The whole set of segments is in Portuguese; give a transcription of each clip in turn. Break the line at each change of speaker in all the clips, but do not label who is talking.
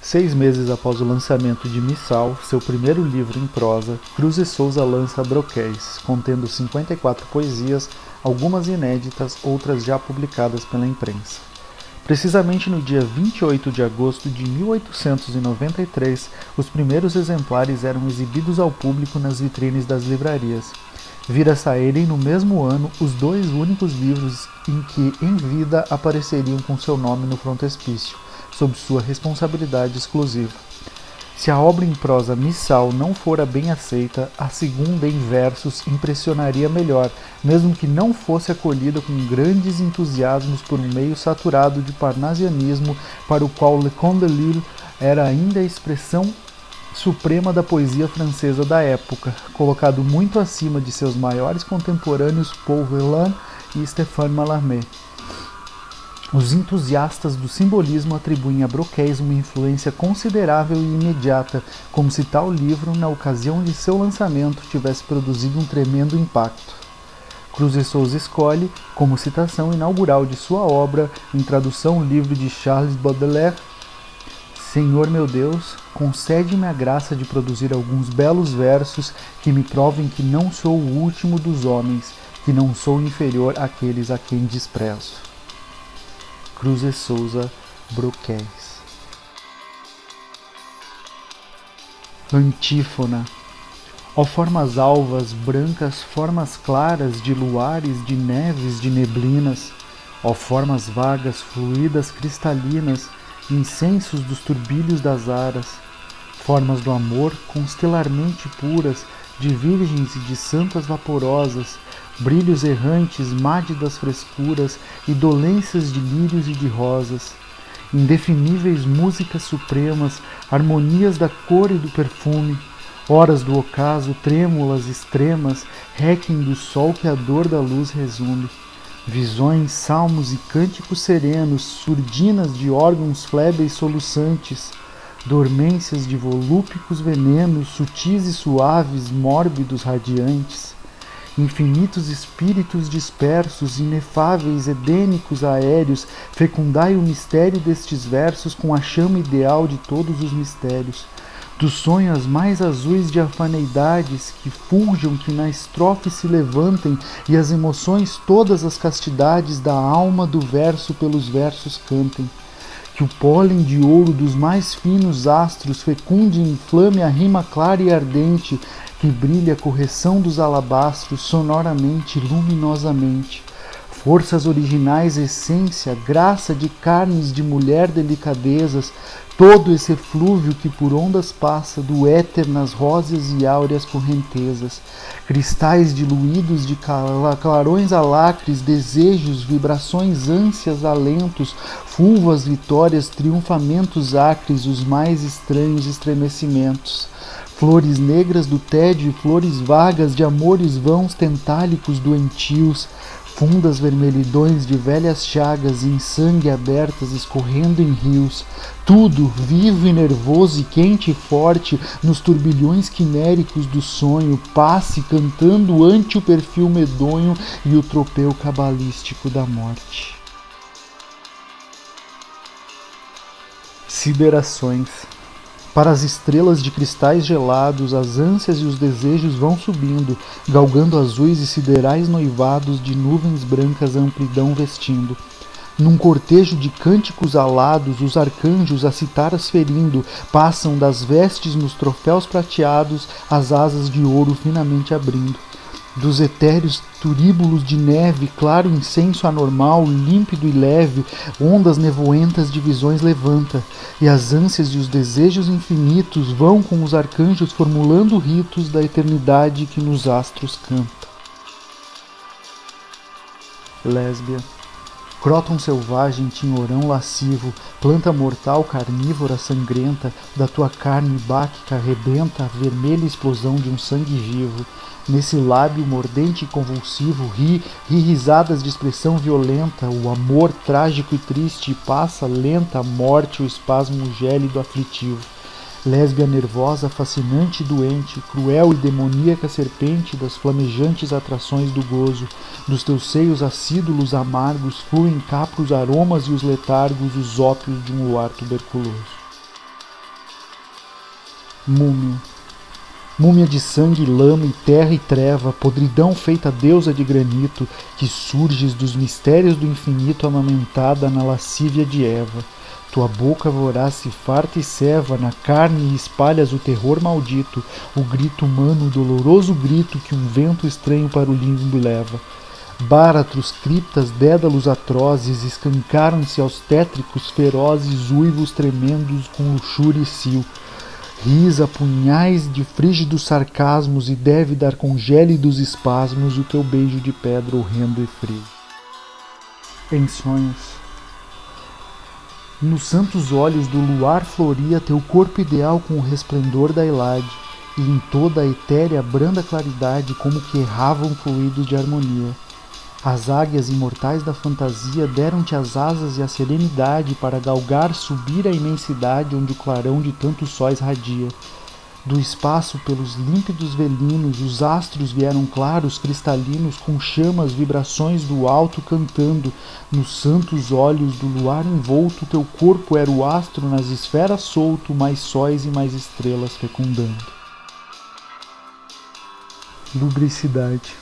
6 meses após o lançamento de Missal, seu primeiro livro em prosa, Cruz e Souza lança Broquéis, contendo 54 poesias, algumas inéditas, outras já publicadas pela imprensa. Precisamente no dia 28 de agosto de 1893, os primeiros exemplares eram exibidos ao público nas vitrines das livrarias. Vira saírem no mesmo ano os 2 únicos livros em que, em vida, apareceriam com seu nome no frontispício, sob sua responsabilidade exclusiva. Se a obra em prosa Missal não fora bem aceita, a segunda em versos impressionaria melhor, mesmo que não fosse acolhida com grandes entusiasmos por um meio saturado de parnasianismo para o qual Le Conte de Lille era ainda a expressão suprema da poesia francesa da época, colocado muito acima de seus maiores contemporâneos Paul Verlaine e Stéphane Mallarmé. Os entusiastas do simbolismo atribuem a Broquéis uma influência considerável e imediata, como se tal livro, na ocasião de seu lançamento, tivesse produzido um tremendo impacto. Cruz e Souza escolhe, como citação inaugural de sua obra, em tradução livre de Charles Baudelaire, Senhor meu Deus, concede-me a graça de produzir alguns belos versos que me provem que não sou o último dos homens, que não sou inferior àqueles a quem desprezo. Cruz e Souza, Broquéis. Antífona. Ó formas alvas, brancas, formas claras, de luares, de neves, de neblinas, ó formas vagas, fluídas, cristalinas, incensos dos turbilhos das aras, formas do amor, constelarmente puras, de virgens e de santas vaporosas, brilhos errantes, mádidas frescuras e dolências de lírios e de rosas, indefiníveis músicas supremas, harmonias da cor e do perfume, horas do ocaso, trêmulas, extremas, réquiem do sol que a dor da luz resume, visões, salmos e cânticos serenos, surdinas de órgãos flébeis soluçantes, dormências de volúpicos venenos, sutis e suaves, mórbidos, radiantes, infinitos espíritos dispersos, inefáveis, edênicos, aéreos, fecundai o mistério destes versos com a chama ideal de todos os mistérios, dos sonhos mais azuis de afaneidades que fuljam, que na estrofe se levantem, e as emoções todas as castidades da alma do verso pelos versos cantem. Que o pólen de ouro dos mais finos astros fecunde e inflame a rima clara e ardente, que brilhe a correção dos alabastros sonoramente, luminosamente. Forças originais, essência, graça de carnes de mulher, delicadezas, todo esse eflúvio que por ondas passa do éter nas róseas e áureas correntezas, cristais diluídos de clarões alacres, desejos, vibrações, ânsias, alentos, fulvas, vitórias, triunfamentos acres, os mais estranhos estremecimentos. Flores negras do tédio e flores vagas de amores vãos tentálicos doentios, fundas vermelhidões de velhas chagas em sangue abertas escorrendo em rios, tudo vivo e nervoso e quente e forte nos turbilhões quiméricos do sonho, passe cantando ante o perfil medonho e o tropel cabalístico da morte. Siderações. Para as estrelas de cristais gelados, as ânsias e os desejos vão subindo, galgando azuis e siderais noivados de nuvens brancas a amplidão vestindo. Num cortejo de cânticos alados, os arcanjos a citaras ferindo, passam das vestes nos troféus prateados, as asas de ouro finamente abrindo. Dos etéreos turíbulos de neve, claro incenso anormal, límpido e leve, ondas nevoentas de visões levanta, e as ânsias e os desejos infinitos vão com os arcanjos formulando ritos da eternidade que nos astros canta. Lésbia. Cróton selvagem, tinhorão lascivo, planta mortal carnívora sangrenta, da tua carne báquica rebenta a vermelha explosão de um sangue vivo. Nesse lábio mordente e convulsivo ri risadas de expressão violenta, o amor trágico e triste, passa lenta a morte, o espasmo gélido aflitivo. Lésbia nervosa, fascinante e doente, cruel e demoníaca serpente das flamejantes atrações do gozo, dos teus seios acídulos amargos fluem capros aromas e os letargos, os ópios de um luar tuberculoso. Múmia. Múmia de sangue, lama e terra e treva, podridão feita deusa de granito, que surges dos mistérios do infinito amamentada na lascívia de Eva. Tua boca voraz se farta e ceva na carne e espalhas o terror maldito, o grito humano, o doloroso grito que um vento estranho para o limbo leva. Báratros, criptas, dédalos atrozes escancaram-se aos tétricos ferozes uivos tremendos com luxúria e cio. Risa punhais de frígidos sarcasmos e deve dar com gélidos espasmos o teu beijo de pedra horrendo e frio. Em sonhos. Nos santos olhos do luar floria teu corpo ideal com o resplendor da Elade, e em toda a etérea branda claridade como que erravam fluidos de harmonia. As águias imortais da fantasia deram-te as asas e a serenidade para galgar subir a imensidade onde o clarão de tantos sóis radia. Do espaço pelos límpidos velinos os astros vieram claros, cristalinos, com chamas, vibrações do alto cantando. Nos santos olhos do luar envolto teu corpo era o astro nas esferas solto, mais sóis e mais estrelas fecundando. Lubricidade.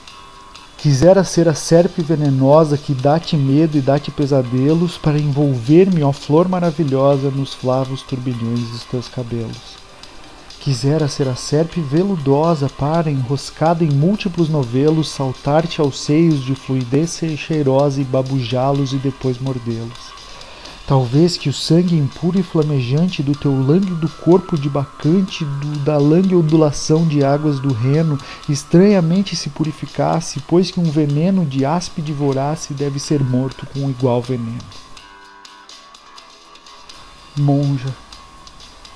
Quisera ser a serpe venenosa que dá-te medo e dá-te pesadelos para envolver-me, ó flor maravilhosa, nos flavos turbilhões dos teus cabelos. Quisera ser a serpe veludosa para, enroscada em múltiplos novelos, saltar-te aos seios de fluidez cheirosa e babujá-los e depois mordê-los. Talvez que o sangue impuro e flamejante do teu lânguido corpo de bacante, da langue ondulação de águas do Reno, estranhamente se purificasse, pois que um veneno de áspide vorace deve ser morto com igual veneno. Monja.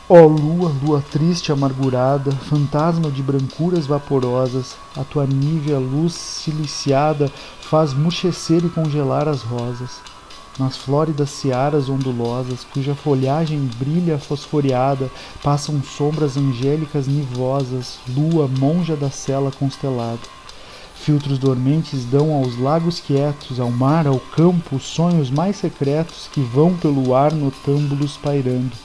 Ó lua, lua triste e amargurada, fantasma de brancuras vaporosas, a tua nívea luz siliciada faz murchecer e congelar as rosas. Nas flóridas searas ondulosas, cuja folhagem brilha fosforeada, passam sombras angélicas nivosas, lua, monja da cela constelada. Filtros dormentes dão aos lagos quietos, ao mar, ao campo, os sonhos mais secretos que vão pelo ar notâmbulos pairando.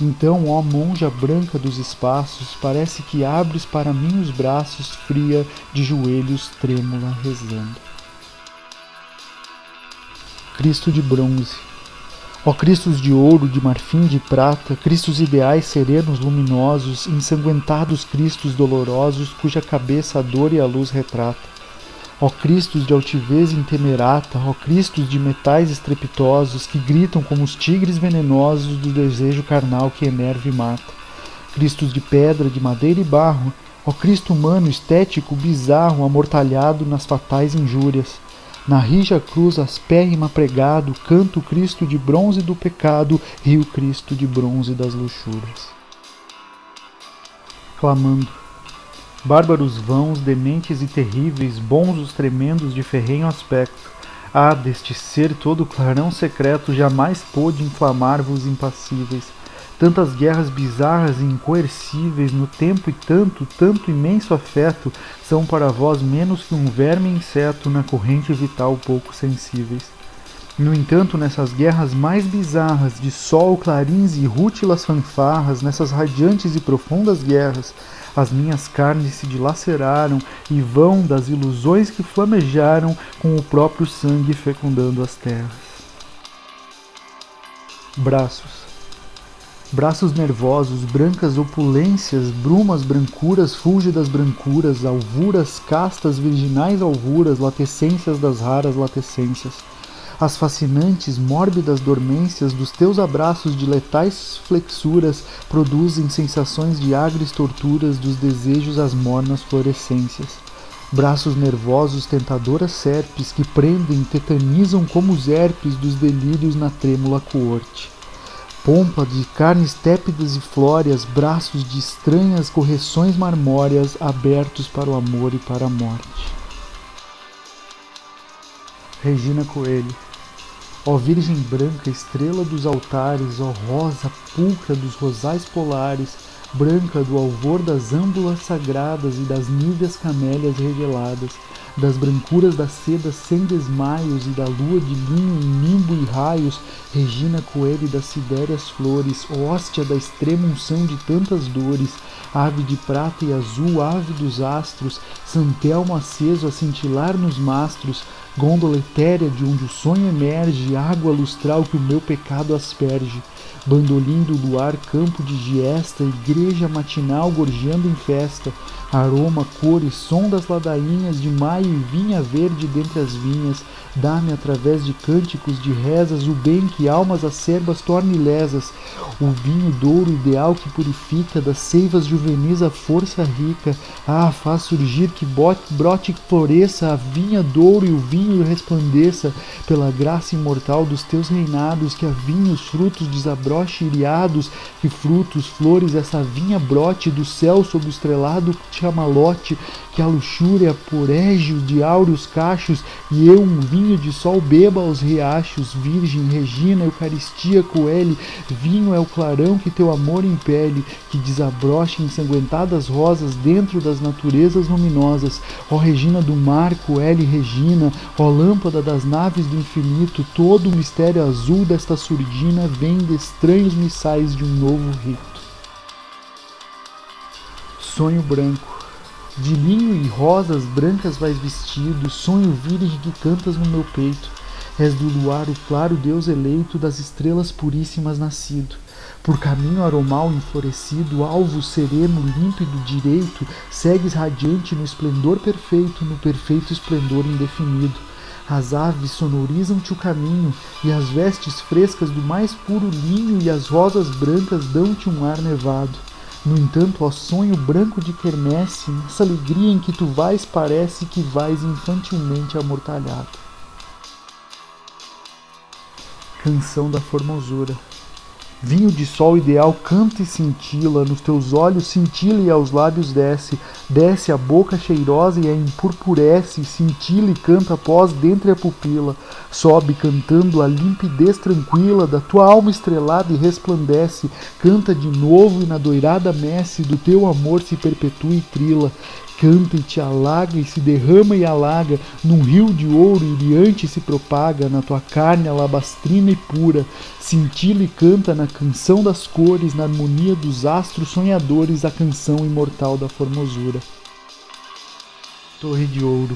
Então, ó monja branca dos espaços, parece que abres para mim os braços, fria, de joelhos, trêmula, rezando. Cristo de bronze. Ó Cristos de ouro, de marfim, de prata, Cristos ideais serenos, luminosos, ensanguentados Cristos dolorosos, cuja cabeça a dor e a luz retrata. Ó Cristos de altivez intemerata, ó Cristos de metais estrepitosos, que gritam como os tigres venenosos do desejo carnal que enerva e mata. Cristos de pedra, de madeira e barro, ó Cristo humano, estético, bizarro, amortalhado nas fatais injúrias. Na rija cruz aspérrima pregado, canta o Cristo de bronze do pecado, rio Cristo de bronze das luxúrias. Clamando. Bárbaros vãos, dementes e terríveis, bons os tremendos de ferrenho aspecto. Ah, deste ser todo clarão secreto jamais pôde inflamar-vos impassíveis. Tantas guerras bizarras e incoercíveis no tempo e tanto imenso afeto são para vós menos que um verme inseto na corrente vital pouco sensíveis. No entanto, nessas guerras mais bizarras, de sol, clarins e rútilas fanfarras, nessas radiantes e profundas guerras, as minhas carnes se dilaceraram e vão das ilusões que flamejaram com o próprio sangue fecundando as terras. Braços. Braços nervosos, brancas opulências, brumas brancuras, fúlgidas brancuras, alvuras, castas, virginais alvuras, latescências das raras latescências. As fascinantes, mórbidas dormências dos teus abraços de letais flexuras produzem sensações de agres torturas dos desejos às mornas florescências. Braços nervosos, tentadoras serpes que prendem, tetanizam como os herpes dos delírios na trêmula coorte. Pompa de carnes tépidas e flóreas, braços de estranhas correções marmóreas abertos para o amor e para a morte. Regina Coelho. Ó Virgem branca, estrela dos altares, ó rosa pulcra dos rosais polares, branca do alvor das âmbulas sagradas e das níveas camélias reveladas, das brancuras das sedas sem desmaios e da lua de linho em nimbo e raios, Regina Coeli das sidéreas flores, hóstia da extrema unção de tantas dores, ave de prata e azul, ave dos astros, santelmo aceso a cintilar nos mastros, gôndola etérea de onde o sonho emerge, água lustral que o meu pecado asperge, bandolim do luar, campo de giesta, igreja matinal gorjeando em festa, aroma, cor e som das ladainhas de maio e vinha verde dentre as vinhas, dá-me através de cânticos de rezas o bem que almas acerbas torne lesas, o vinho douro ideal que purifica, das seivas juvenis a força rica, faz surgir que brote e floresça a vinha douro e o vinho resplandeça, pela graça imortal dos teus reinados, que a vinha os frutos desabroche iriados, que frutos, flores, essa vinha brote do céu sob o estrelado chamalote, que a luxúria porégio de áureos cachos, e eu um vinho de sol beba aos riachos, Virgem, Regina, Eucaristia, Coeli, vinho é o clarão que teu amor impele, que desabroche ensanguentadas rosas dentro das naturezas luminosas, ó Regina do mar, Coeli, Regina, ó lâmpada das naves do infinito, todo o mistério azul desta surdina vem de estranhos missais de um novo rito. Sonho branco. De linho e rosas brancas vais vestido, sonho virgem que cantas no meu peito. És do luar o claro Deus eleito, das estrelas puríssimas nascido. Por caminho aromal enflorescido, alvo sereno, límpido, direito, segues radiante no esplendor perfeito, no perfeito esplendor indefinido. As aves sonorizam-te o caminho, e as vestes frescas do mais puro linho e as rosas brancas dão-te um ar nevado. No entanto, ó sonho branco de quermesse, nessa alegria em que tu vais, parece que vais infantilmente amortalhado. Canção da formosura. Vinho de sol ideal canta e cintila, nos teus olhos cintila e aos lábios desce, desce a boca cheirosa e a empurpurece, cintila e canta após dentre a pupila, sobe cantando a limpidez tranquila da tua alma estrelada e resplandece, canta de novo e na doirada messe do teu amor se perpetua e trila, canta e te alaga e se derrama e alaga, num rio de ouro iriante se propaga, na tua carne alabastrina e pura, cintila e canta na canção das cores, na harmonia dos astros sonhadores, a canção imortal da formosura. Torre de ouro.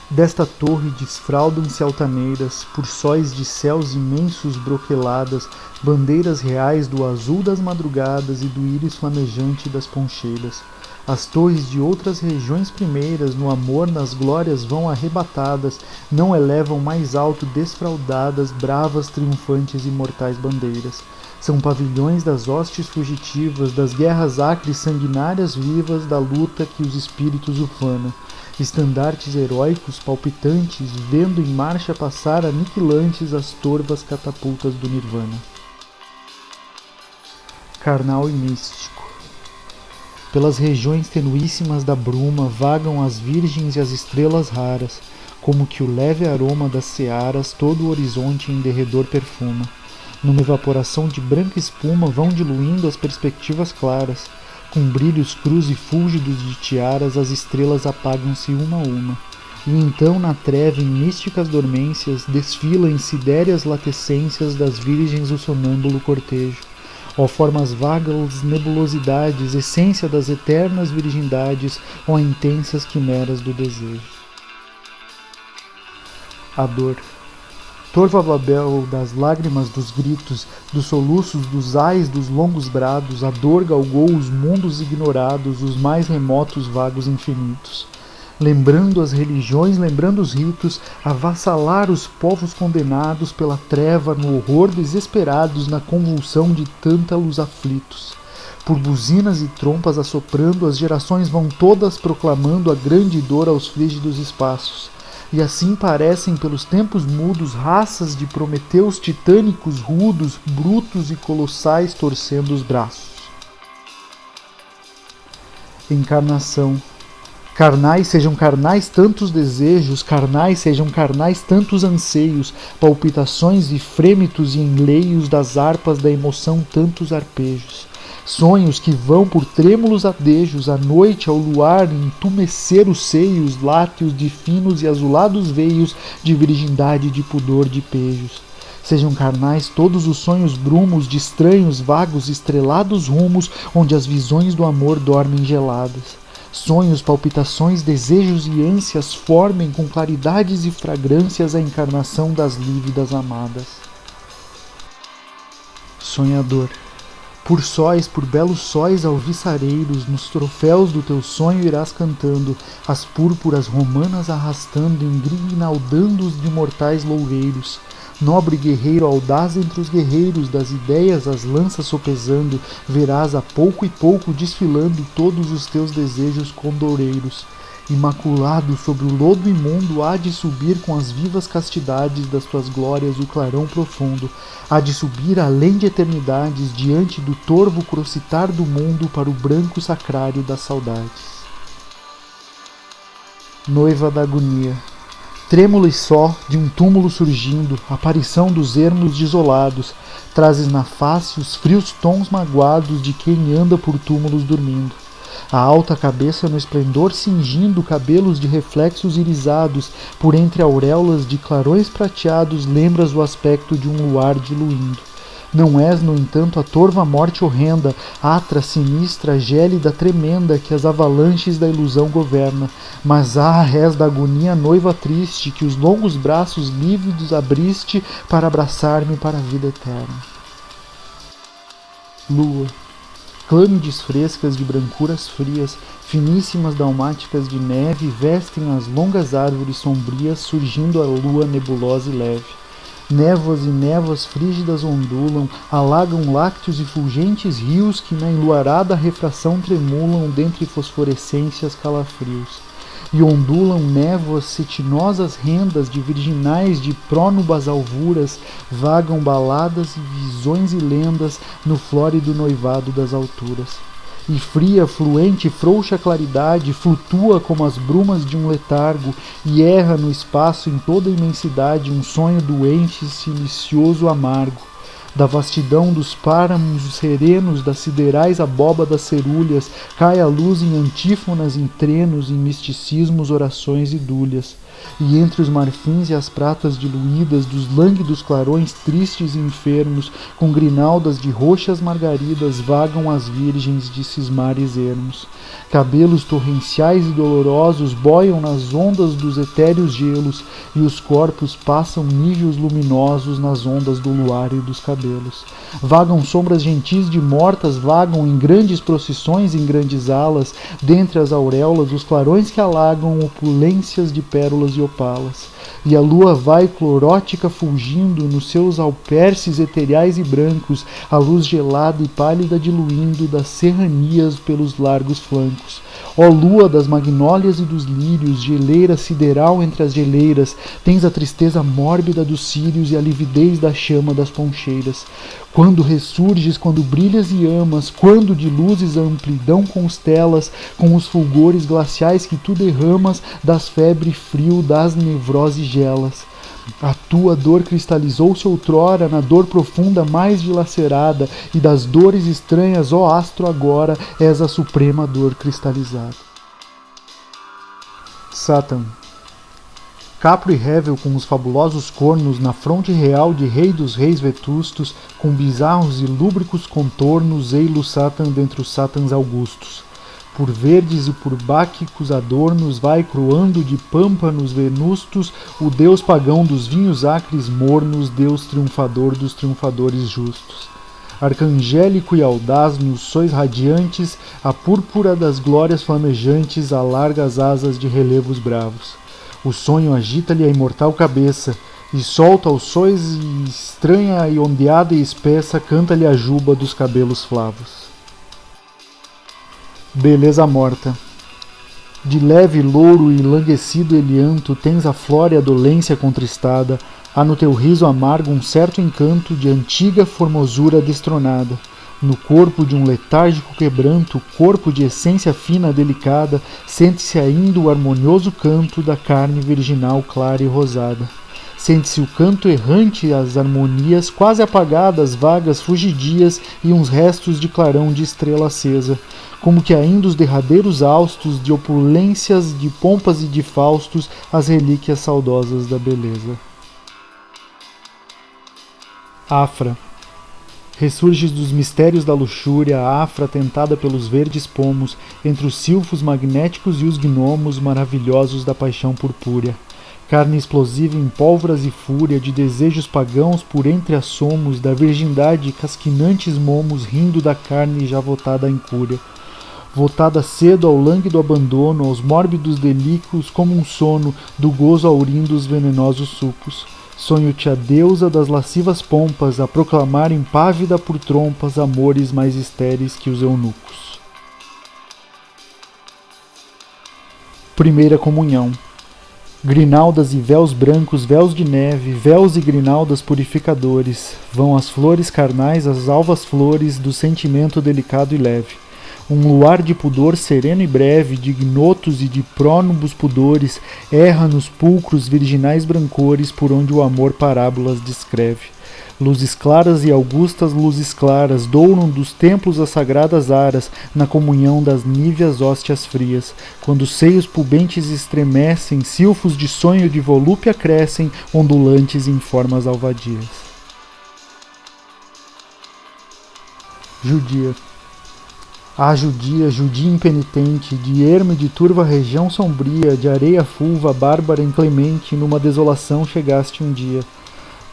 Desta torre desfraldam-se altaneiras, por sóis de céus imensos broqueladas, bandeiras reais do azul das madrugadas e do íris flamejante das poncheiras. As torres de outras regiões primeiras, no amor, nas glórias vão arrebatadas, não elevam mais alto desfraldadas, bravas, triunfantes e mortais bandeiras. São pavilhões das hostes fugitivas, das guerras acres sanguinárias vivas, da luta que os espíritos ufanam. Estandartes heróicos palpitantes, vendo em marcha passar aniquilantes as torvas catapultas do nirvana. Carnal e místico. Pelas regiões tenuíssimas da bruma vagam as virgens e as estrelas raras, como que o leve aroma das searas todo o horizonte em derredor perfuma. Numa evaporação de branca espuma vão diluindo as perspectivas claras, com brilhos crus e fúlgidos de tiaras as estrelas apagam-se uma a uma. E então na treva em místicas dormências desfila em sidéreas latescências das virgens o sonâmbulo cortejo. Ó formas vagas nebulosidades, essência das eternas virgindades, ó intensas quimeras do desejo. A dor. Torva Babel das lágrimas, dos gritos, dos soluços, dos ais, dos longos brados, a dor galgou os mundos ignorados, os mais remotos vagos infinitos. Lembrando as religiões, lembrando os ritos, avassalar os povos condenados pela treva, no horror desesperados, na convulsão de tântalos aflitos. Por buzinas e trompas assoprando, as gerações vão todas proclamando a grande dor aos frígidos espaços. E assim parecem pelos tempos mudos raças de Prometeus titânicos rudos, brutos e colossais torcendo os braços. Encarnação. Carnais sejam carnais tantos desejos, carnais sejam carnais tantos anseios, palpitações e frêmitos e enleios das harpas da emoção tantos arpejos. sonhos que vão por trêmulos adejos à noite ao luar entumecer os seios láteos de finos e azulados veios de virgindade e de pudor de pejos. Sejam carnais todos os sonhos brumos de estranhos, vagos, estrelados rumos onde as visões do amor dormem geladas. Sonhos, palpitações, desejos e ânsias formem com claridades e fragrâncias a encarnação das lívidas amadas. Sonhador, por sóis, por belos sóis alviçareiros, nos troféus do teu sonho irás cantando, as púrpuras romanas arrastando, engrinaldando-os de mortais loureiros. Nobre guerreiro audaz entre os guerreiros, das ideias as lanças sopesando, verás a pouco e pouco desfilando todos os teus desejos condoreiros. Imaculado sobre o lodo imundo há de subir com as vivas castidades das tuas glórias o clarão profundo, há de subir além de eternidades diante do torvo crocitar do mundo para o branco sacrário das saudades. Noiva da agonia, trêmulo e só, de um túmulo surgindo, aparição dos ermos desolados, trazes na face os frios tons magoados de quem anda por túmulos dormindo. A alta cabeça no esplendor cingindo cabelos de reflexos irisados, por entre auréolas de clarões prateados lembras o aspecto de um luar diluindo. Não és, no entanto, a torva morte horrenda, atra, sinistra, gélida, tremenda, que as avalanches da ilusão governa, mas és da agonia noiva triste, que os longos braços lívidos abriste para abraçar-me para a vida eterna. Lua, clâmides frescas de brancuras frias, finíssimas dalmáticas de neve, vestem as longas árvores sombrias, surgindo a lua nebulosa e leve. Névoas e névoas frígidas ondulam, alagam lácteos e fulgentes rios que na enluarada refração tremulam dentre fosforescências calafrios. E ondulam névoas cetinosas rendas de virginais de prônubas alvuras, vagam baladas e visões e lendas no flórido noivado das alturas. E fria, fluente, frouxa claridade flutua como as brumas de um letargo e erra no espaço em toda a imensidade um sonho doente, silencioso, amargo. Da vastidão dos páramos serenos, das siderais abóbadas cerúleas, cai a luz em antífonas, em trenos, em misticismos, orações e dúlias. E entre os marfins e as pratas diluídas dos lânguidos clarões tristes e enfermos, com grinaldas de roxas margaridas, vagam as virgens de cismares ermos. Cabelos torrenciais e dolorosos boiam nas ondas dos etéreos gelos, e os corpos passam níveos luminosos nas ondas do luar e dos cabelos. Vagam sombras gentis de mortas, vagam em grandes procissões, em grandes alas, dentre as auréolas os clarões que alagam opulências de pérolas e opalas. E a lua vai clorótica fulgindo nos seus alperces eteriais e brancos, a luz gelada e pálida diluindo das serranias pelos largos flancos. Ó lua das magnólias e dos lírios, geleira sideral entre as geleiras, tens a tristeza mórbida dos círios e a lividez da chama das poncheiras. Quando ressurges, quando brilhas e amas, quando de luzes a amplidão constelas, com os fulgores glaciais que tu derramas, das febre frio, das nevroses gelas. A tua dor cristalizou-se outrora na dor profunda mais dilacerada, e das dores estranhas, ó astro, agora és a suprema dor cristalizada. Satan, capro e rével com os fabulosos cornos, na fronte real de rei dos reis vetustos, com bizarros e lúbricos contornos, ei-lo Satan dentre os Satans augustos. Por verdes e por báquicos adornos vai croando de pâmpanos venustos o deus pagão dos vinhos acres mornos, deus triunfador dos triunfadores justos. Arcangélico e audaz nos sóis radiantes, a púrpura das glórias flamejantes alarga as asas de relevos bravos. O sonho agita-lhe a imortal cabeça, e solta aos sóis e estranha e ondeada e espessa canta-lhe a juba dos cabelos flavos. Beleza morta. De leve louro e languescido elianto tens a flor e a dolência contristada, há no teu riso amargo um certo encanto de antiga formosura destronada. No corpo de um letárgico quebranto, corpo de essência fina delicada, sente-se ainda o harmonioso canto da carne virginal clara e rosada. Sente-se o canto errante, as harmonias quase apagadas, vagas, fugidias e uns restos de clarão de estrela acesa, como que ainda os derradeiros haustos de opulências, de pompas e de faustos, as relíquias saudosas da beleza. Afra. Ressurges dos mistérios da luxúria, a afra tentada pelos verdes pomos, entre os silfos magnéticos e os gnomos maravilhosos da paixão purpúrea. Carne explosiva em pólvoras e fúria, de desejos pagãos por entre assomos, da virgindade casquinantes momos rindo da carne já votada à incúria. Votada cedo ao lânguido abandono, aos mórbidos delíquios como um sono, do gozo aurindo os venenosos sucos. Sonho-te a deusa das lascivas pompas, a proclamar impávida por trompas amores mais estéreis que os eunucos. Primeira comunhão. Grinaldas e véus brancos, véus de neve, véus e grinaldas purificadores, vão as flores carnais, as alvas flores do sentimento delicado e leve. Um luar de pudor sereno e breve, de ignotos e de prônubos pudores, erra nos pulcros virginais brancores, por onde o amor parábolas descreve. Luzes claras e augustas luzes claras, douram dos templos as sagradas aras, na comunhão das níveas hóstias frias. Quando os seios pubentes estremecem, silfos de sonho de volúpia crescem, ondulantes em formas alvadias. Judia. Ah, judia, judia impenitente, de ermo e de turva região sombria, de areia fulva, bárbara, inclemente, numa desolação chegaste um dia.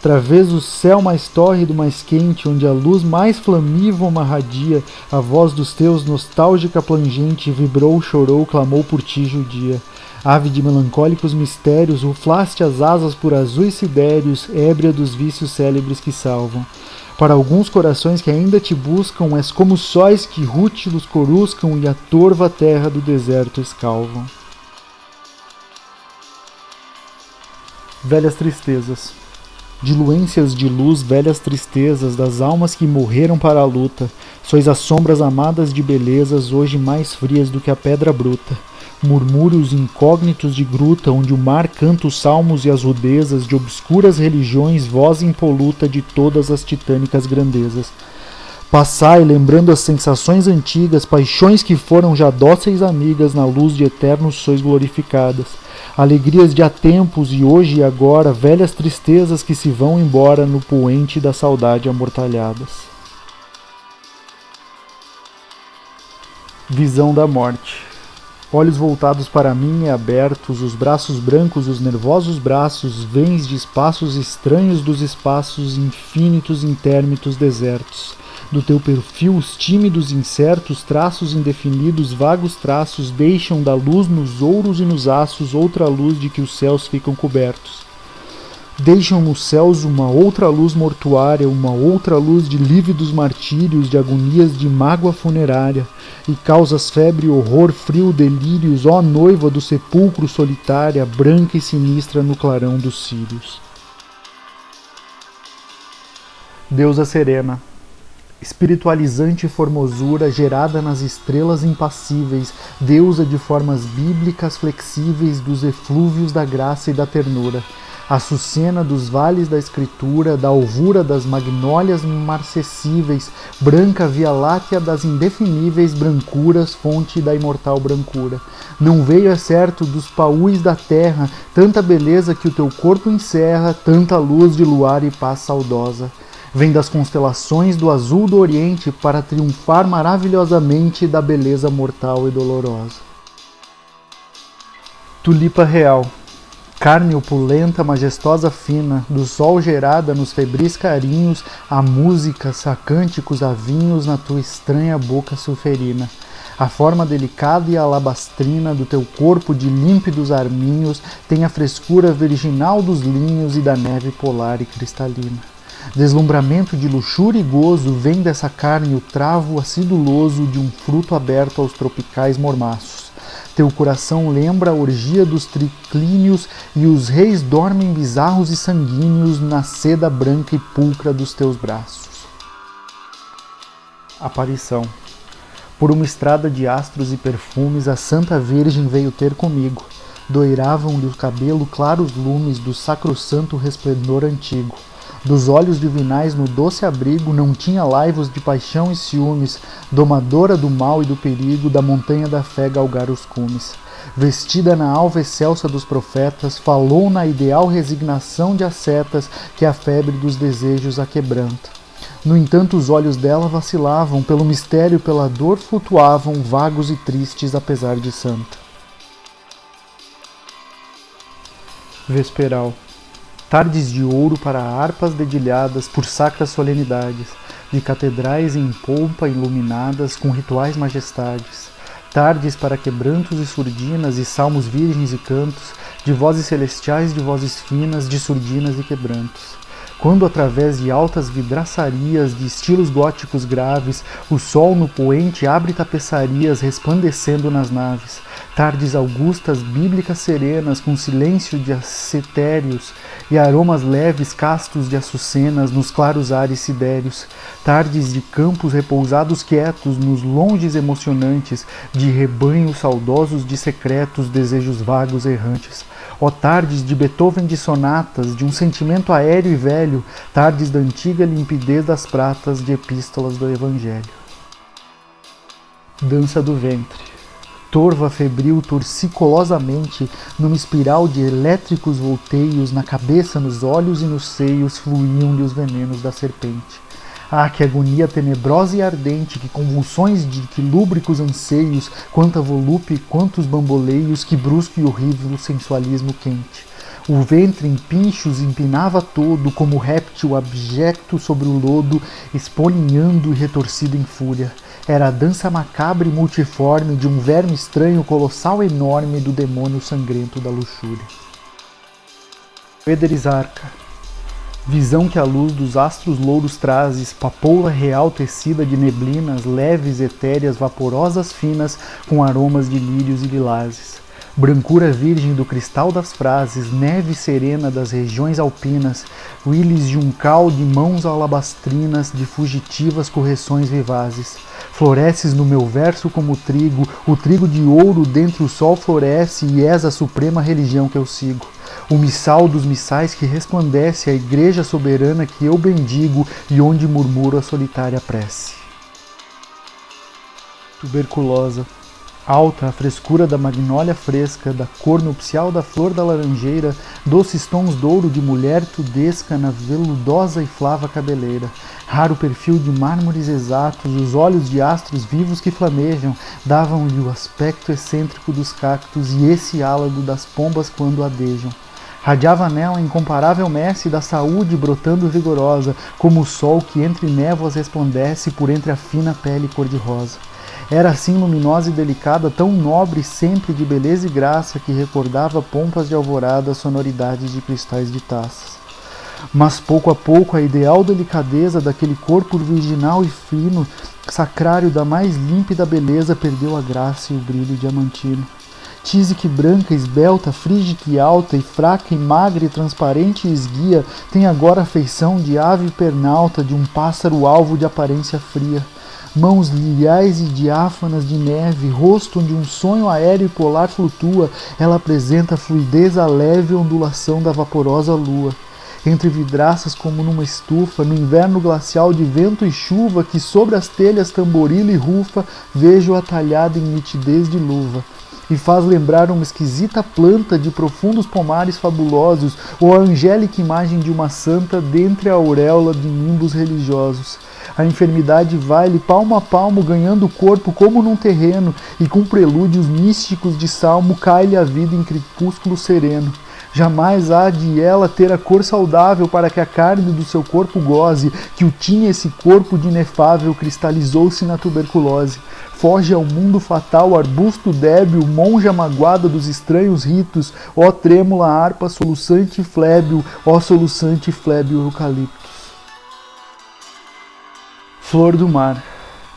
Través o céu mais tórrido, mais quente, onde a luz mais flamívoma radia, a voz dos teus nostálgica plangente, vibrou, chorou, clamou por ti, judia. Ave de melancólicos mistérios, ruflaste as asas por azuis sidérios, ébria dos vícios célebres que salvam. Para alguns corações que ainda te buscam, és como sóis que rútilos coruscam e a torva terra do deserto escalvam. Velhas tristezas. Diluências de luz, velhas tristezas das almas que morreram para a luta, sois as sombras amadas de belezas, hoje mais frias do que a pedra bruta. Murmúrios incógnitos de gruta, onde o mar canta os salmos e as rudezas de obscuras religiões, voz impoluta de todas as titânicas grandezas. Passai, lembrando as sensações antigas, paixões que foram já dóceis amigas, na luz de eternos sois glorificadas. Alegrias de há tempos e hoje e agora, velhas tristezas que se vão embora no poente da saudade amortalhadas. Visão da morte. Olhos voltados para mim e abertos, os braços brancos, os nervosos braços, vens de espaços estranhos dos espaços infinitos intérmitos desertos. Do teu perfil os tímidos incertos traços indefinidos, vagos traços, deixam da luz nos ouros e nos aços outra luz de que os céus ficam cobertos. Deixam nos céus uma outra luz mortuária, uma outra luz de lívidos martírios, de agonias de mágoa funerária, e causas febre, horror, frio, delírios, ó noiva do sepulcro solitária, branca e sinistra no clarão dos círios. Deusa serena. Espiritualizante formosura gerada nas estrelas impassíveis, deusa de formas bíblicas flexíveis dos eflúvios da graça e da ternura, açucena dos vales da escritura, da alvura das magnólias marcessíveis, branca via láctea das indefiníveis brancuras, fonte da imortal brancura. Não veio, é certo, dos paúis da terra, tanta beleza que o teu corpo encerra, tanta luz de luar e paz saudosa. Vem das constelações do azul do oriente para triunfar maravilhosamente da beleza mortal e dolorosa. Tulipa real. Carne opulenta, majestosa, fina, do sol gerada nos febris carinhos, a músicas, a cânticos, a vinhos na tua estranha boca sulferina. A forma delicada e alabastrina do teu corpo de límpidos arminhos tem a frescura virginal dos linhos e da neve polar e cristalina. Deslumbramento de luxúria e gozo vem dessa carne o travo aciduloso de um fruto aberto aos tropicais mormaços. Teu coração lembra a orgia dos triclínios e os reis dormem bizarros e sanguíneos na seda branca e pulcra dos teus braços. Aparição. Por uma estrada de astros e perfumes, a Santa Virgem veio ter comigo. doiravam-lhe o cabelo claros lumes do sacrossanto resplendor antigo. Dos olhos divinais no doce abrigo não tinha laivos de paixão e ciúmes, domadora do mal e do perigo, da montanha da fé galgar os cumes. Vestida na alva excelsa dos profetas, falou na ideal resignação de ascetas que a febre dos desejos a quebranta. No entanto, os olhos dela vacilavam, pelo mistério e pela dor flutuavam, vagos e tristes apesar de santa. Vesperal. Tardes de ouro para harpas dedilhadas por sacras solenidades, de catedrais em pompa iluminadas com rituais majestades. Tardes para quebrantos e surdinas e salmos virgens e cantos, de vozes celestiais, de vozes finas, de surdinas e quebrantos. Quando através de altas vidraçarias, de estilos góticos graves, o sol no poente abre tapeçarias resplandecendo nas naves. Tardes augustas, bíblicas serenas, com silêncio de acetérios e aromas leves castos de açucenas nos claros ares sidéreos. Tardes de campos repousados quietos nos longes emocionantes, de rebanhos saudosos de secretos desejos vagos errantes. Ó tardes de Beethoven de sonatas, de um sentimento aéreo e velho, tardes da antiga limpidez das pratas de epístolas do Evangelho. Dança do ventre. Torva febril torcicolosamente, numa espiral de elétricos volteios, na cabeça, nos olhos e nos seios fluíam-lhe os venenos da serpente. Ah, que agonia tenebrosa e ardente, que convulsões de que lúbricos anseios, quanta volúpia, quantos bamboleios, que brusco e horrível sensualismo quente. O ventre em pinchos empinava todo, como réptil abjecto sobre o lodo, espolinhando e retorcido em fúria. Era a dança macabra e multiforme de um verme estranho, colossal e enorme, do demônio sangrento da luxúria. Ederizarca. Visão que a luz dos astros louros trazes, papoula real tecida de neblinas, leves, etéreas, vaporosas, finas, com aromas de lírios e lilazes. Brancura virgem do cristal das frases, neve serena das regiões alpinas, ílis juncal de mãos alabastrinas, de fugitivas correções vivazes. Floresces no meu verso como o trigo de ouro dentre o sol floresce, e és a suprema religião que eu sigo. O missal dos missais que resplandece, a igreja soberana que eu bendigo e onde murmuro a solitária prece. Tuberculosa. Alta, a frescura da magnólia fresca, da cor nupcial da flor da laranjeira, doces tons douro de mulher tudesca na veludosa e flava cabeleira. Raro perfil de mármores exatos, os olhos de astros vivos que flamejam, davam-lhe o aspecto excêntrico dos cactos e esse hálado das pombas quando adejam. Radiava nela a incomparável messe da saúde brotando vigorosa, como o sol que entre névoas resplandece por entre a fina pele cor-de-rosa. Era assim luminosa e delicada, tão nobre sempre de beleza e graça, que recordava pompas de alvorada, sonoridades de cristais de taças. Mas pouco a pouco a ideal delicadeza daquele corpo virginal e fino, sacrário da mais límpida beleza, perdeu a graça e o brilho diamantino. Tísica e branca, esbelta, frígica e alta, e fraca e magra e transparente e esguia, tem agora a feição de ave pernalta, de um pássaro alvo de aparência fria. Mãos liliais e diáfanas de neve, rosto onde um sonho aéreo e polar flutua, ela apresenta a fluidez, a leve ondulação da vaporosa lua. Entre vidraças como numa estufa, no inverno glacial de vento e chuva, que sobre as telhas tamborila e rufa, vejo-a talhada em nitidez de luva. E faz lembrar uma esquisita planta de profundos pomares fabulosos, ou a angélica imagem de uma santa dentre a auréola de nimbos religiosos. A enfermidade vai-lhe palmo a palmo ganhando o corpo como num terreno, e com prelúdios místicos de salmo cai-lhe a vida em crepúsculo sereno. Jamais há de ela ter a cor saudável para que a carne do seu corpo goze, que o tinha esse corpo de inefável, cristalizou-se na tuberculose. Foge ao mundo fatal, arbusto débil, monja magoada dos estranhos ritos, ó trêmula harpa soluçante e flébil, ó soluçante e flébil eucaliptus. Flor do mar.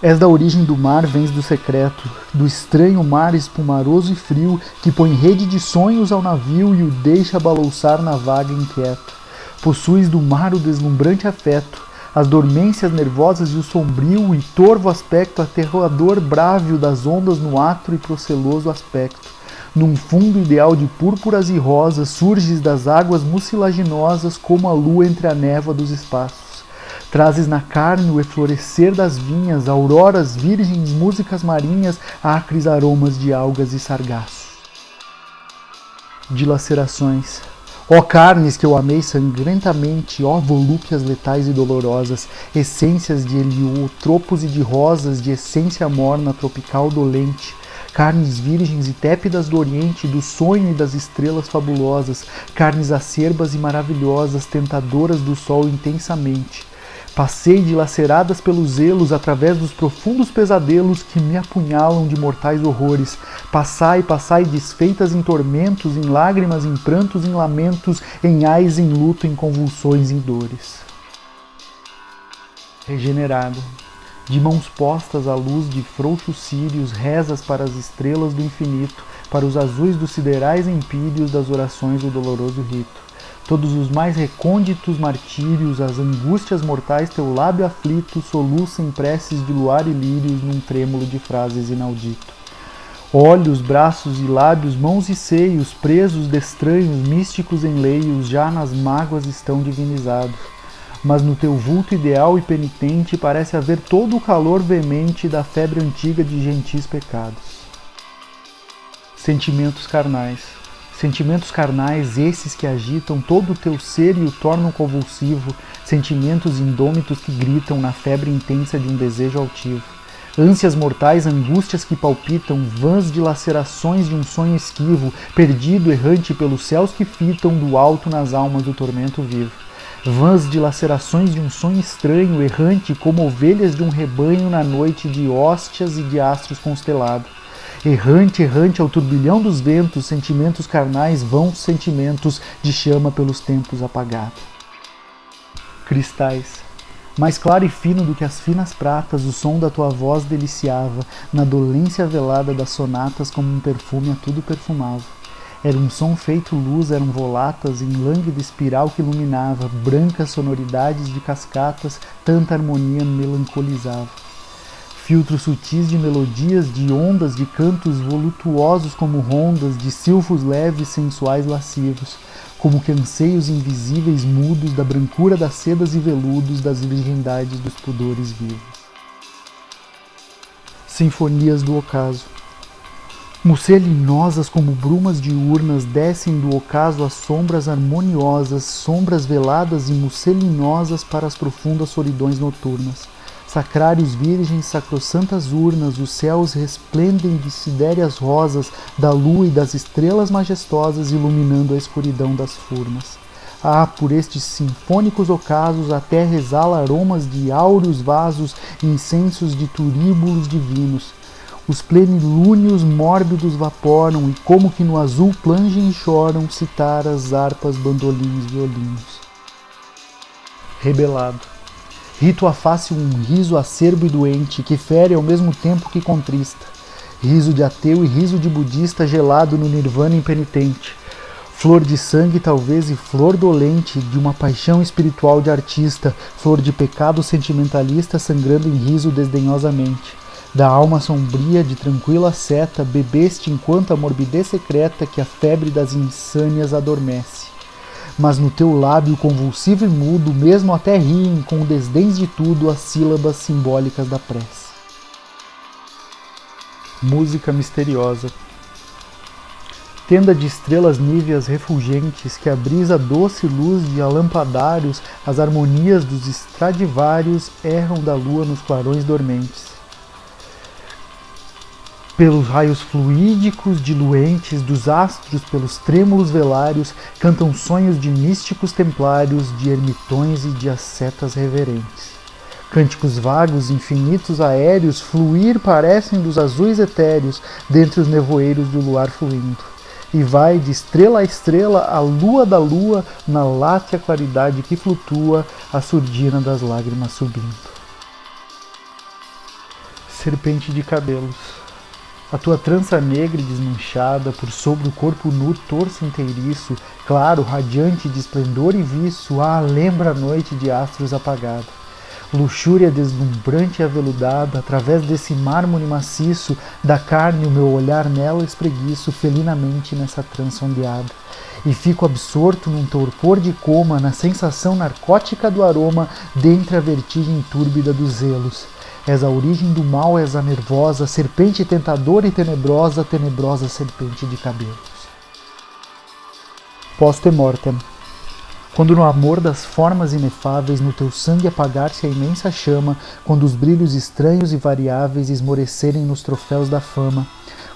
És da origem do mar, vens do secreto, do estranho mar espumaroso e frio, que põe rede de sonhos ao navio e o deixa balouçar na vaga inquieto. Possuis do mar o deslumbrante afeto, as dormências nervosas e o sombrio e torvo aspecto aterrador brávio das ondas no atro e proceloso aspecto. num fundo ideal de púrpuras e rosas, surges das águas mucilaginosas como a lua entre a névoa dos espaços. Trazes na carne o eflorescer das vinhas, auroras virgens, músicas marinhas, acres aromas de algas e sargassos. Dilacerações. Ó carnes que eu amei sangrentamente, ó volúpias letais e dolorosas, essências de heliotropos e de rosas, de essência morna, tropical dolente, carnes virgens e tépidas do oriente, do sonho e das estrelas fabulosas, carnes acerbas e maravilhosas, tentadoras do sol intensamente. Passei dilaceradas pelos zelos através dos profundos pesadelos que me apunhalam de mortais horrores. Passai, passai desfeitas em tormentos, em lágrimas, em prantos, em lamentos, em ais, em luto, em convulsões e dores. Regenerado. De mãos postas à luz de frouxos círios, rezas para as estrelas do infinito, para os azuis dos siderais empíreos das orações do doloroso rito. Todos os mais recônditos martírios, as angústias mortais, teu lábio aflito, soluça em preces de luar e lírios num trêmulo de frases inaudito. Olhos, braços e lábios, mãos e seios, presos de estranhos, místicos enleios, já nas mágoas estão divinizados. Mas no teu vulto ideal e penitente parece haver todo o calor veemente da febre antiga de gentis pecados. Sentimentos carnais. Sentimentos carnais, esses que agitam todo o teu ser e o tornam convulsivo, sentimentos indômitos que gritam na febre intensa de um desejo altivo. Ânsias mortais, angústias que palpitam, vãs dilacerações de um sonho esquivo, perdido, errante pelos céus que fitam do alto nas almas do tormento vivo. Vãs dilacerações de um sonho estranho, errante como ovelhas de um rebanho na noite de hóstias e de astros constelados. Errante, errante ao turbilhão dos ventos, sentimentos carnais, vãos sentimentos de chama pelos tempos apagados. Cristais. Mais claro e fino do que as finas pratas, o som da tua voz deliciava, na dolência velada das sonatas como um perfume a tudo perfumava. Era um som feito luz, eram volatas em lânguida espiral que iluminava, brancas sonoridades de cascatas, tanta harmonia melancolizava. Filtros sutis de melodias, de ondas, de cantos voluptuosos como rondas, de silfos leves, sensuais lascivos, como que anseios invisíveis mudos da brancura das sedas e veludos, das virgindades dos pudores vivos. Sinfonias do ocaso. Mucelinosas como brumas diurnas, descem do ocaso as sombras harmoniosas, sombras veladas e mucelinosas para as profundas solidões noturnas. Sacrários virgens, sacrossantas urnas, os céus resplendem de sidéreas rosas, da lua e das estrelas majestosas, iluminando a escuridão das furnas. Ah, por estes sinfônicos ocasos, a terra exala aromas de áureos vasos, incensos de turíbulos divinos. Os plenilúnios mórbidos vaporam, e como que no azul plangem e choram, citaras, harpas, bandolins, violinos. Rebelado. Rito a face um riso acerbo e doente, que fere ao mesmo tempo que contrista. Riso de ateu e riso de budista gelado no nirvana impenitente. Flor de sangue talvez e flor dolente de uma paixão espiritual de artista, flor de pecado sentimentalista sangrando em riso desdenhosamente. Da alma sombria de tranquila seta, bebeste enquanto a morbidez secreta que a febre das insânias adormece. Mas no teu lábio convulsivo e mudo, mesmo até riem com desdéns de tudo as sílabas simbólicas da prece. Música misteriosa. Tenda de estrelas níveas refulgentes, que a brisa doce luz de alampadários, as harmonias dos Stradivarius erram da lua nos clarões dormentes. Pelos raios fluídicos diluentes dos astros, pelos trêmulos velários, cantam sonhos de místicos templários, de ermitões e de ascetas reverentes. Cânticos vagos, infinitos, aéreos, fluir parecem dos azuis etéreos, dentre os nevoeiros do luar fluindo. E vai de estrela a estrela, a lua da lua, na látea claridade que flutua, a surdina das lágrimas subindo. Serpente de cabelos. A tua trança negra e desmanchada, por sobre o corpo nu torso inteiriço, claro, radiante de esplendor e viço, ah, lembra a noite de astros apagada. Luxúria deslumbrante e aveludada, através desse mármore maciço, da carne o meu olhar nela espreguiço felinamente nessa trança ondeada. E fico absorto num torpor de coma, na sensação narcótica do aroma, dentre a vertigem túrbida dos zelos. És a origem do mal, és a nervosa, serpente tentadora e tenebrosa, tenebrosa serpente de cabelos. Post-mortem. Quando no amor das formas inefáveis no teu sangue apagar-se a imensa chama, quando os brilhos estranhos e variáveis esmorecerem nos troféus da fama,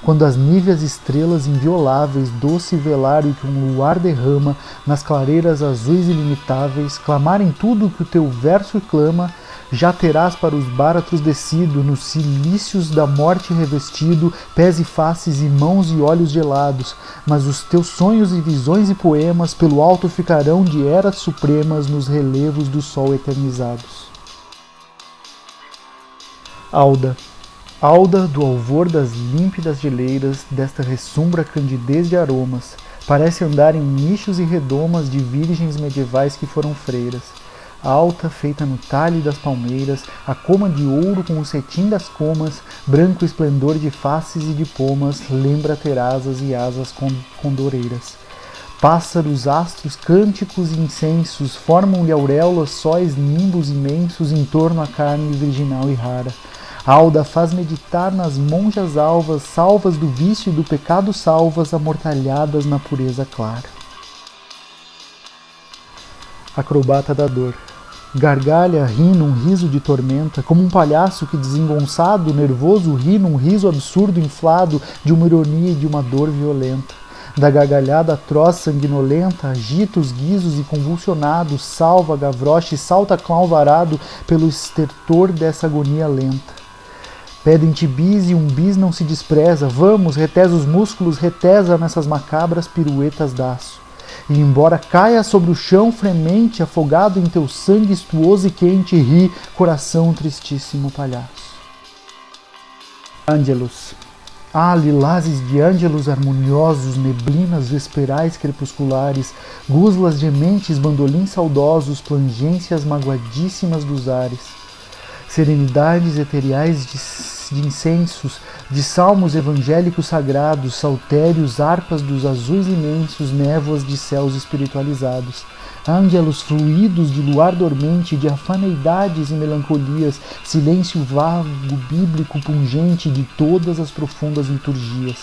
quando as níveas estrelas invioláveis, doce velário que um luar derrama, nas clareiras azuis ilimitáveis, clamarem tudo o que o teu verso clama, já terás para os báratros descido, nos cilícios da morte revestido, pés e faces e mãos e olhos gelados, mas os teus sonhos e visões e poemas pelo alto ficarão de eras supremas nos relevos do sol eternizados. Alda. Alda do alvor das límpidas geleiras, desta ressumbra candidez de aromas, parece andar em nichos e redomas de virgens medievais que foram freiras. Alta, feita no talhe das palmeiras, a coma de ouro com o cetim das comas, branco esplendor de faces e de pomas, lembra ter asas e asas condoreiras. Pássaros, astros, cânticos e incensos, formam-lhe auréolas, sóis, nimbos imensos em torno à carne virginal e rara. Alda faz meditar nas monjas alvas, salvas do vício e do pecado salvas, amortalhadas na pureza clara. Acrobata da dor. Gargalha, ri num riso de tormenta, como um palhaço que desengonçado, nervoso, ri num riso absurdo inflado de uma ironia e de uma dor violenta. Da gargalhada atroz sanguinolenta, agita os guizos e convulsionado, salva Gavroche, salta clown varado pelo estertor dessa agonia lenta. Pedem-te bis e um bis não se despreza, vamos, retesa os músculos, retesa nessas macabras piruetas d'áço. E embora caia sobre o chão fremente, afogado em teu sangue estuoso e quente, ri, coração tristíssimo palhaço. Ângelus. Ah, lilazes de ângelos harmoniosos, neblinas vesperais crepusculares, guslas gementes, bandolins saudosos, plangências magoadíssimas dos ares. Serenidades eteriais de incensos, de salmos evangélicos sagrados, saltérios, harpas dos azuis imensos, névoas de céus espiritualizados. Ângelos fluidos de luar dormente, de afaneidades e melancolias, silêncio vago, bíblico, pungente de todas as profundas liturgias.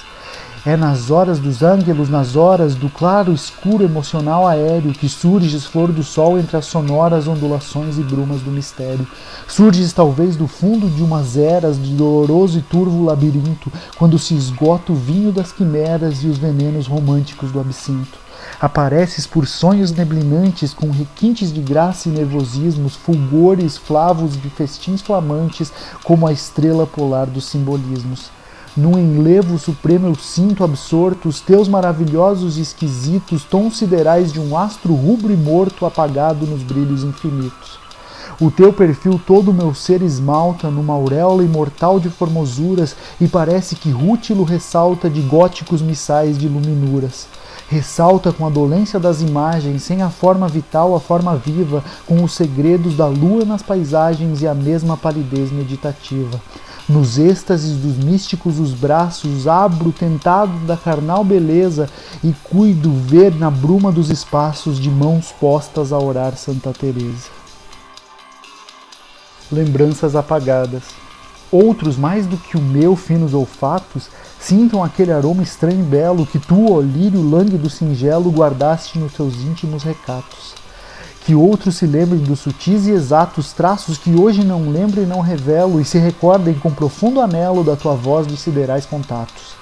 É nas horas dos ângelos, nas horas do claro escuro emocional aéreo que surges flor do sol entre as sonoras ondulações e brumas do mistério. Surges talvez do fundo de umas eras de doloroso e turvo labirinto, quando se esgota o vinho das quimeras e os venenos românticos do absinto. Apareces por sonhos neblinantes, com requintes de graça e nervosismos, fulgores flavos de festins flamantes, como a estrela polar dos simbolismos. Num enlevo supremo eu sinto absorto os teus maravilhosos e esquisitos tons siderais de um astro rubro e morto apagado nos brilhos infinitos. O teu perfil todo o meu ser esmalta numa auréola imortal de formosuras e parece que rútilo ressalta de góticos missais de luminuras. Ressalta com a dolência das imagens, sem a forma vital a forma viva, com os segredos da lua nas paisagens e a mesma palidez meditativa. Nos êxtases dos místicos os braços, abro tentado da carnal beleza e cuido ver na bruma dos espaços de mãos postas a orar Santa Teresa. Lembranças apagadas. Outros, mais do que o meu, finos olfatos, sintam aquele aroma estranho e belo que tu, ó lírio lânguido singelo, guardaste nos teus íntimos recatos. Que outros se lembrem dos sutis e exatos traços que hoje não lembro e não revelo e se recordem com profundo anelo da tua voz dos siderais contatos.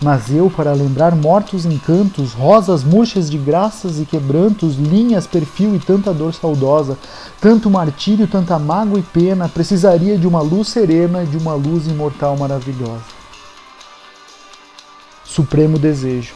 Mas eu, para lembrar mortos encantos, rosas murchas de graças e quebrantos, linhas, perfil e tanta dor saudosa, tanto martírio, tanta mágoa e pena, precisaria de uma luz serena, de uma luz imortal maravilhosa. Supremo desejo.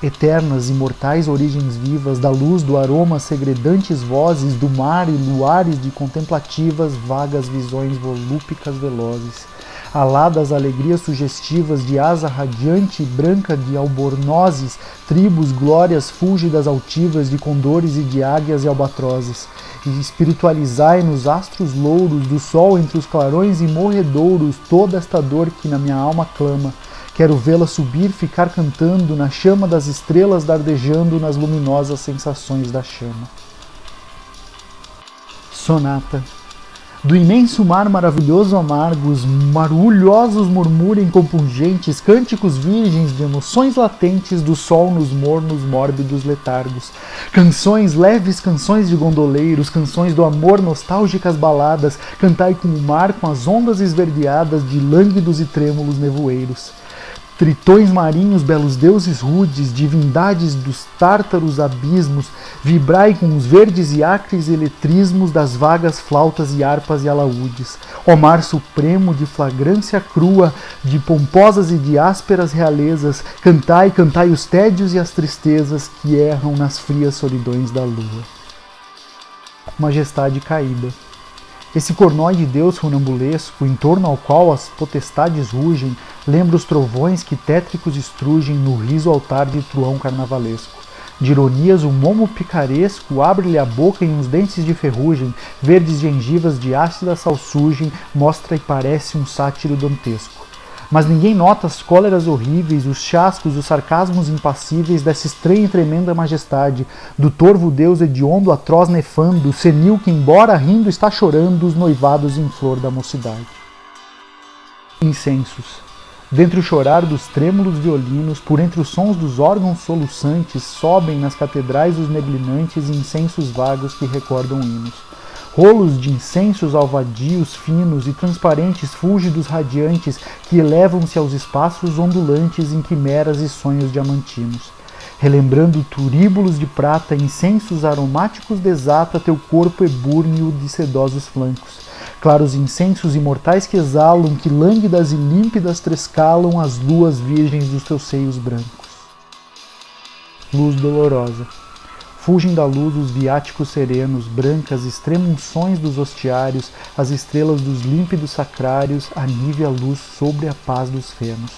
Eternas, imortais origens vivas, da luz, do aroma, segredantes vozes, do mar e luares de contemplativas, vagas visões volúpicas velozes. Aladas alegrias sugestivas de asa radiante e branca de albornozes, tribos, glórias fúlgidas altivas de condores e de águias e albatrozes. e espiritualizai nos astros louros do sol entre os clarões e morredouros toda esta dor que na minha alma clama. Quero vê-la subir, ficar cantando na chama das estrelas, dardejando nas luminosas sensações da chama. Sonata. Do imenso mar maravilhoso amargo, os marulhosos murmurem compungentes, cânticos virgens de emoções latentes do sol nos mornos mórbidos letargos. Canções leves, canções de gondoleiros, canções do amor, nostálgicas baladas, cantai com o mar, com as ondas esverdeadas de lânguidos e trêmulos nevoeiros. Tritões marinhos, belos deuses rudes, divindades dos tártaros abismos, vibrai com os verdes e acres eletrismos das vagas flautas e harpas e alaúdes. Ó mar supremo de flagrância crua, de pomposas e de ásperas realezas, cantai, cantai os tédios e as tristezas que erram nas frias solidões da lua. Majestade caída. Esse cornói de Deus funambulesco, em torno ao qual as potestades rugem, lembra os trovões que tétricos estrugem no riso altar de truão carnavalesco. De ironias o momo picaresco abre-lhe a boca em uns dentes de ferrugem, verdes gengivas de ácida salsugem, mostra e parece um sátiro dantesco. Mas ninguém nota as cóleras horríveis, os chascos, os sarcasmos impassíveis dessa estranha e tremenda majestade, do torvo deus hediondo, atroz nefando, senil que embora rindo está chorando os noivados em flor da mocidade. Incensos. Dentre o chorar dos trêmulos violinos, por entre os sons dos órgãos soluçantes, sobem nas catedrais os neblinantes incensos vagos que recordam hinos. Rolos de incensos alvadios, finos e transparentes fúlgidos radiantes que elevam-se aos espaços ondulantes em quimeras e sonhos diamantinos. Relembrando turíbulos de prata, incensos aromáticos desata teu corpo ebúrneo de sedosos flancos. Claros incensos imortais que exalam, que lânguidas e límpidas trescalam as luas virgens dos teus seios brancos. Luz dolorosa. Fulgem da luz os viáticos serenos, brancas extremunções dos hostiários, as estrelas dos límpidos sacrários, anive a luz sobre a paz dos fenos.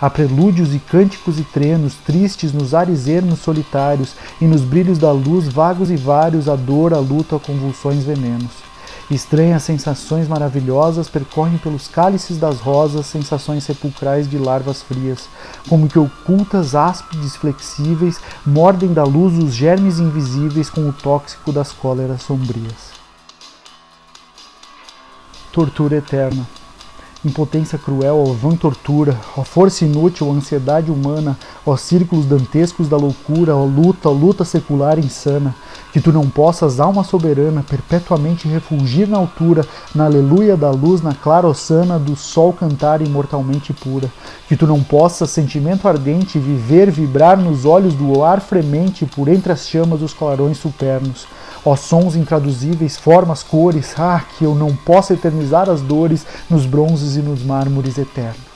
Há prelúdios e cânticos e trenos, tristes nos ares ermos solitários, e nos brilhos da luz vagos e vários, a dor, a luta, a convulsões venenos. Estranhas sensações maravilhosas percorrem pelos cálices das rosas, sensações sepulcrais de larvas frias, como que ocultas áspides flexíveis mordem da luz os germes invisíveis com o tóxico das cóleras sombrias. Tortura eterna. Impotência cruel, ó vã tortura, ó força inútil, ó ansiedade humana, ó círculos dantescos da loucura, ó luta secular insana, que tu não possas, alma soberana, perpetuamente refulgir na altura, na aleluia da luz, na clara ossana do sol cantar imortalmente pura, que tu não possas, sentimento ardente, viver, vibrar nos olhos do ar fremente, por entre as chamas dos clarões supernos, ó sons intraduzíveis, formas, cores, que eu não possa eternizar as dores nos bronzes e nos mármores eternos.